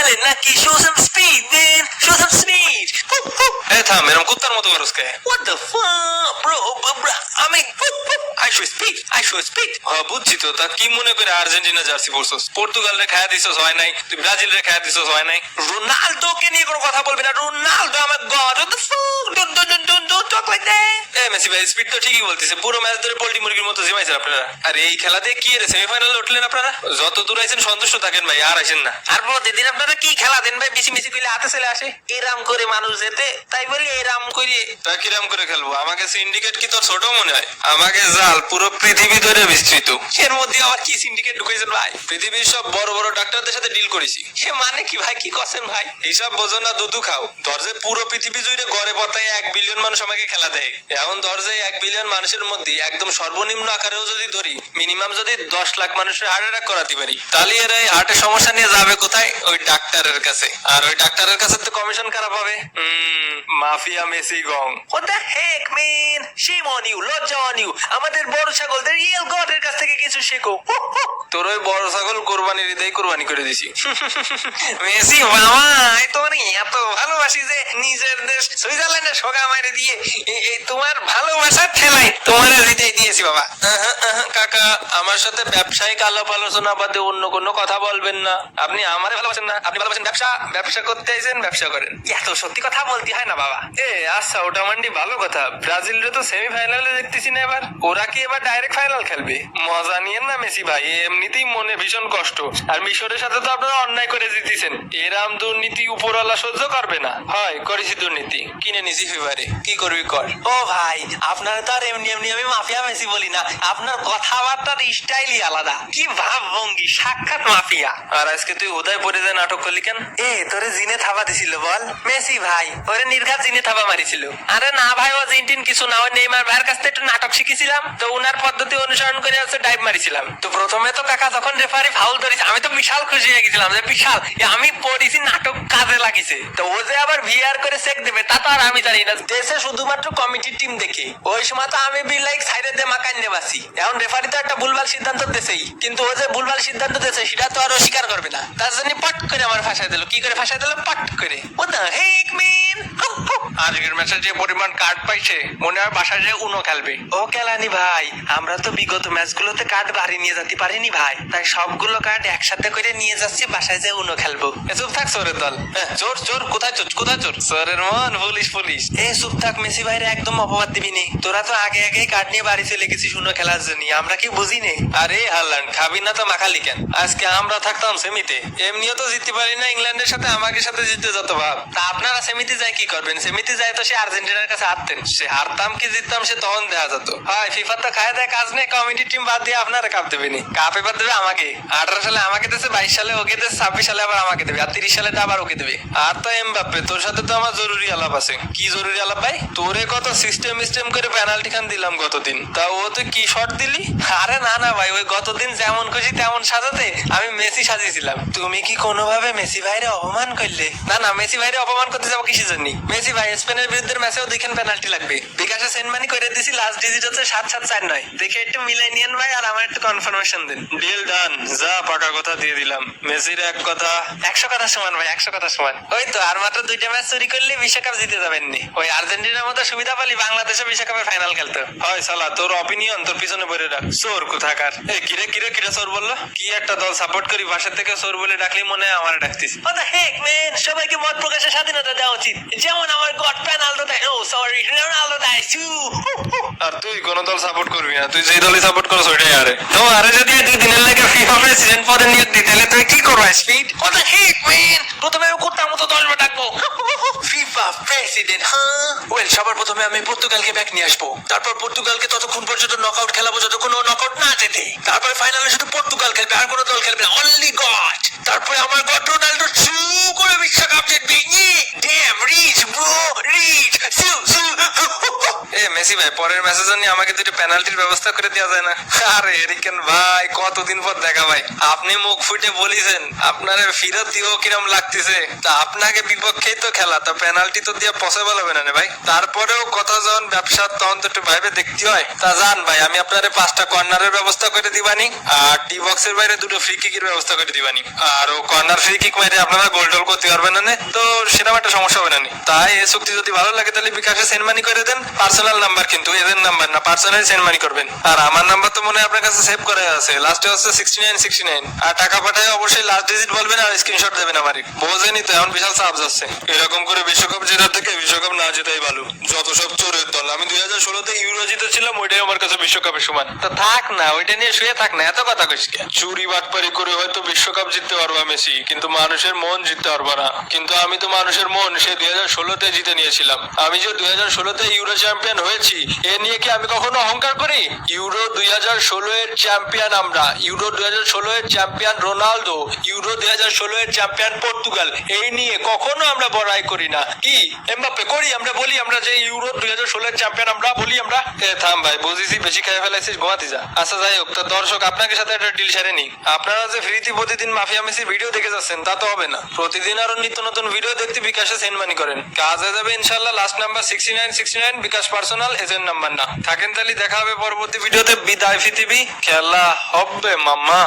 খেলেন নাকি? Show some speed, man. Show some speed. থাম, এরকম কুত্তার মতো করস কে? What the fuck, bro? আমি I show speed. বুঝছি তো, তা কি মনে করে আর্জেন্টিনা জার্সি পরছস? পর্তুগাল রে খায়া দিছস, হয় নাই? তুই ব্রাজিল রে খায়া দিছস, হয় নাই? রোনাল্ডোকে নিয়ে কোনো কথা বলবি না। রোনাল্ডো আমার god. What the fuck? Don't talk like that. Messi ভাই স্পিড তো ঠিকই বলতেছে, পুরো ম্যাচ ধরে পোল্ট্রি মুরগির মতো জিমাইছেন আপনারা। আর এই খেলা দিয়ে কি সেমিফাইনালে উঠলেন আপনারা? যত দূর আইছেন সন্তুষ্ট থাকেন ভাই, আর আইছেন না। আর প্রতিদিন আপনারা কি খেলা দেন ভাই? মিশি কইলে হাতে চলে আসে। এরাম করে মানুষ যেতে, তাই বলি এরাম করে। তা কিরাম করে খেলবো? আমাকে সিন্ডিকেট কি তোর ছোট মনে হয়? আমাকে জাল পুরো পৃথিবী ধরে বিস্তৃত। এর মধ্যে আবার কি সিন্ডিকেট ঢুকেছেন ভাই? পৃথিবীর সব বড় বড় ডাক্তারদের সাথে ডিল করেছি। সে মানে কি ভাই? কি করছেন ভাই? হিসাব বোঝো না, দুধু খাও। দরজে পুরো পৃথিবী জুড়ে গড়ে পতায় 1 বিলিয়ন মানুষ আমাকে খেলা দেয়। এখন দরজে 1 বিলিয়ন মানুষের মধ্যে একদম সর্বনিম্ন আকারেও যদি ধরি, মিনিমাম যদি 10 লাখ মানুষের হার্ট অ্যাটাক করাতে পারি, তাহলে এরা এই হার্টের সমস্যা নিয়ে যাবে কোথায়? ওই ডাক্তারের কাছে। আর ওই ডাক্তারের কাছে তো কমিশন কারা পাবে? মাফিয়া মেসি গং। What the heck, man? Shame on you, লজ্জা on you. আমাদের বড় ছাগল the real god এর কাছ থেকে কিছু শেখো। তোর ওই বড় ছাগল কোরবানির ঈদেই কোরবানি করে দিছি। মেসি মামা, তোমার এত ভালোবাসি যে নিজের দেশ সুইজারল্যান্ডে সোগা মাইরে দিয়ে এই তোমার ভালোবাসার ঠেলায় তোমার জিতাই দিয়েছি বাবা। কাকা, আমার সাথে ব্যবসায়িক আলাপ আলোচনা বাদে অন্য কোনো কথা বলবেন না। আপনি আমারে ভালোবাসেন না, আপনি ভালোবাসেন ব্যবসা। ব্যবসা করতে আইছেন, ব্যবসা করেন। এত সত্যি কথা বলতে হয় না বাবা। আচ্ছা, ওটা মান্ডি ভালো কথা। ব্রাজিল রে তো সেমিফাইনালে দেখতেছি না এবার। ওরা কি এবার ডাইরেক্ট ফাইনাল খেলবে? মজা নিয়েন না মেসি ভাই, এমনিতেই মনে ভীষণ কষ্ট। আর মিশরের সাথে তো আপনারা অন্যায় করে জিতেছেন। এরাম দুর্নীতি উপরওয়ালা সহ্য করবে না। হয় করেছি দুর্নীতি, কিনে নিছি ফিভারে, কি করবি কর। ও ভাই, আপনার তো আর এমনি এমনি আমি মাফিয়া মেসি বলি না। আপনার কথাবার্তার স্টাইলই আলাদা। কি ভাব ভঙ্গি, সাক্ষাৎ মাফিয়া। আর আজকে তুই উদয় পড়ে যায় নাটক করলি কেন? তোরে জিনে থাবা দিছিল বল? মেসি ভাই ওরে নির্ঘাত জিনে থাবা মারিছিল। আরে না ভাই, ও জিনটিন কিছু না, ওই নেইমার ভাইয়ের কাছ থেকে একটু নাটক শিখেছিলাম, তো উনার পদ্ধতি অনুসরণ করে হচ্ছে ডাইভ মারিছিলাম। তো প্রথমে তো কাকা যখন রেফারি ফাউল ধরেছে, আমি তো বিশাল খুশি হয়ে গেছিলাম যে বিশাল আমি পড়েছি, নাটক কাজে লাগিছে। তো ও যে আবার ভিআর করে চেক দেবে তা তো আর আমি জানি না। দেশে শুধুমাত্র কমিটির টিম দেখে। ওই সময় তো আমি বি লাইক সাইডে দিয়ে মাকান নেবাসি। এখন রেফারি তো একটা ভুলভাল সিদ্ধান্ত দিয়েছেই, কিন্তু ও যে ভুলভাল সিদ্ধান্ত দিয়েছে সেটা তো আর অস্বীকার করবে না। তার জন্য পট করে আমার ফাঁসাই দিল। কি করে ফাঁসাই দিল? পট করে। ও দা হেক ম্যান, আজকের ম্যাচে যে পরিমাণ কার্ড পাইছে, মনে হয় বাসায় যে উনো খেলবে। ও কেলানি ভাই, আমরা তো বিগত ম্যাচগুলোতে কার্ড বাড়ি নিয়ে যেতে পারিনি ভাই, তাই সবগুলো কার্ড একসাথে করে নিয়ে যাচ্ছি বাসায় যে উনো খেলবো। চুপ থাক চোরের দল। চোর চোর, কোথায় চোর, কোথায় চোর? চোরের মন পুলিশ পুলিশ। চুপ থাক, মেসি ভাইরে একদম অপবাদ দিবি নি। তোরা তো আগে আগেই কার্ড নিয়ে বাড়ি চলে গেছিস উনো খেলার জন্য, আমরা কি বুঝি নে? আরে হারল্যান্ড, খাবি না তো মাখালি কেন? আজকে আমরা থাকতাম সেমিতে, এমনিও তো জিততে পারি না ইংল্যান্ডের সাথে, আমাকে সাথে জিততে যত ভাব। তা আপনারা সেমিতে যাই কি করবেন? সেমিতে যাই তো সে আর্জেন্টিনার কাছে হারতেন। সে হারতাম কি জিততাম সে তখন দেখা যেত। হয় ফিফা তো খায় দেয় কাজ নেই, কমিটি টিম বাদ দিয়ে আপনারা কাপ দেবেনি। কাপ এবার দেবে আমাকে। 18 সালে আমাকে দিয়েছে, 22 সালে ওকে দিয়েছে, 26 সালে আবার আমাকে দেবে, আর 30 সালে আবার ওকে দেবে। আর তো এমবাপ্পে, তোর সাথে তো আমার জরুরি আলাপ আছে। কি জরুরি আলাপ ভাই? তোরে কত সিস্টেম করে পেনাল্টি খান দিলাম গতদিন, তা ও তুই কি শট দিলি? আরে না না ভাই, ওই গতদিন যেমন খুশি তেমন সাজাতে আমি মেসি সাজিয়েছিলাম। তুমি কি কোনোভাবে মেসি ভাইরে অপমান করলে? না না, মেসি ভাইরে অপমান করতে যাবো কিসের জন্য? মেসি ভাই স্পেনের বিরুদ্ধে ম্যাচেও দেখেন পেনাল্টি লাগবে। বিকাশে সেন্ড মানি করে দিছি, লাস্ট ডিজিট হচ্ছে 7749। দেখে একটু মিলাই নিয়েন ভাই, আর আমার একটু কনফার্মেশন দিন। ডিল ডান, যা পাকা কথা দিয়ে দিলাম। মেসির এক কথা 100 কথা সমান ভাই, 100 কথা সমান। ওই তো আর মাত্র 2টা ম্যাচ চুরি করলে বিশ্বকাপ জিতে যাবেন নি। ওই আর্জেন্টিনার মতো সুবিধা পালি বাংলাদেশে বিশ্বকাপের ফাইনাল খেলতে হয়। সালা তোর অপিনিয়ন তোর পিছনে বলে রাখ। চোর কোথাকার। কিরে কিরে কিরে চোর বললো? কি একটা দল সাপোর্ট করি, বাসা থেকে চোর বলে ডাকলি মনে হয় আমার ডাকতিস। ও দা হেক ম্যান, সবাইকে মত প্রকাশের স্বাধীনতা দেওয়া উচিত, যেমন আমার গড পেনাল্টো দেয়। ও সরি, রোনাল্ডো দেয়। আর তুই কোন দল সাপোর্ট করবি না, তুই যেই দলই সাপোর্ট করছ ওইটাই আরে। তো আরে যদি 2 দিনের লাগে ফিফা প্রেসিডেন্ট পদে নিয়োগ দিতে, তাহলে তুই কি করবা? স্পিড। ও দা হেক ম্যান, প্রথমে আমি কুত্তার মতো দল ডাকবো ফিফা প্রেসিডেন্ট। ওয়েল, সবার প্রথমে আমি পর্তুগালকে ব্যাক নিয়ে আসবো। তারপর পর্তুগালকে ততক্ষণ পর্যন্ত নকআউট খেলাবো যতক্ষণ ও নকআউট না জেতে। তারপর ফাইনালে শুধু পর্তুগাল খেলবে, আর কোনো দল খেলবে না, অনলি গড। তারপরে আমার গড রোনাল্ডো চু করে বিশ্বকাপ জিতবে। Damn rich bro, rich. Messi ভাই পরের মেসেজ নিয়ে আমাকে দুটো পেনাল্টির ব্যবস্থা করে দেওয়া যায় না? আরে এরিকেন ভাই কতদিন পর দেখা ভাই, আপনি মুখ ফুটে বলিছেন আপনার ফিরত দিও কিরম লাগতেছে, তা আপনাকে বিপক্ষেই তো খেলা, তা পেনাল্টি তো দিয়া পসিবল হবে না রে ভাই। তারপরেও কথা যখন ব্যবসা তখন তো একটু ভাইবে দেখতে হয়। তা জান ভাই আমি আপনারে 5টা কর্নারের ব্যবস্থা করে দিবানি, আর টি বক্সের বাইরে 2টো ফ্রি কিকের ব্যবস্থা করে দিবানি, আর ও কর্নার ফ্রি কিক মেরে আপনারা গোল টোল করতে পারবেন না, তো সেরকম একটা সমস্যা হবে না। তাই এই চুক্তি যদি ভালো লাগে তাহলে বিকাশে সেন্ড মানি করে দেন, পার্সোনাল নাম্বার কিন্তু এদের নাম্বার না, পার্সোনালি সেন্ড মানি করবেন। আর আমার নাম্বার তো মনে হয় আপনার কাছে সেভ করা আছে, লাস্টে হচ্ছে 6969, আর টাকা পাঠায় অবশ্যই লাস্ট ডিজিট বলবেন আর স্ক্রিনশট দেবেন আমারে। বোঝেনি তো এখন বিশাল চাপ যাচ্ছে, এরকম করে বিশ্বকাপ জেতার থেকে বিশ্বকাপ না জেতাই ভালো। যত সব চোরের দল, আমি 2016-তে ইউরো জিতেছিলাম, ওইটাই আমার কাছে বিশ্বকাপের সমান। তা থাক না ওইটা নিয়ে শুয়ে থাক না, এত কথা কইস কেন? চুরি বাটপারি করে হয়তো বিশ্বকাপ জিততে পারবা মেসি, কিন্তু মানুষের মন জিততে পারবা না। কিন্তু আমি তো মানুষের মন সে 2016-তে জিতে নিয়েছিলাম। আমি যে 2016-তে ইউরো চ্যাম্পিয়ন হয়েছি এ নিয়ে কি আমি কখনো অহংকার করি? ইউরো 2016-এর চ্যাম্পিয়ন আমরা, ইউরো 2016-এর চ্যাম্পিয়ন রোনালদো, ইউরো 2016-এর চ্যাম্পিয়ন পর্তুগাল, এই নিয়ে কখনো আমরা বড়াই করি না। কি এমবাপ্পে করি? আমরা বলি আমরা যে ইউরো 2016-এর চ্যাম্পিয়ন আমরা বলি আমরা। এ থাম ভাই, বুঝিছি বেশি খেয়ে ফেলাইছিস, ঘুমাতে যা। আচ্ছা যাই হোক, তা দর্শক আপনাকে সাথে একটা ডিল সেরে নি। আপনারা যে ফ্রিতে প্রতিদিন মাফিয়া মেসির ভিডিও দেখে যাচ্ছেন তা তো হবে না, প্রতিদিন আরো নিত্য নতুন ভিডিও দেখতে বিকাশে সেন্ড মানি করেন, কাজ হয়ে যাবে ইনশাল্লাহ। লাস্ট নাম্বার 6969, বিকাশ পার্সোনাল, এজেন্ট নাম্বার না। থাকেন তাহলে দেখা হবে পরবর্তী ভিডিওতে। বিদায় পৃথিবী, খেলা হবে মাম্মা।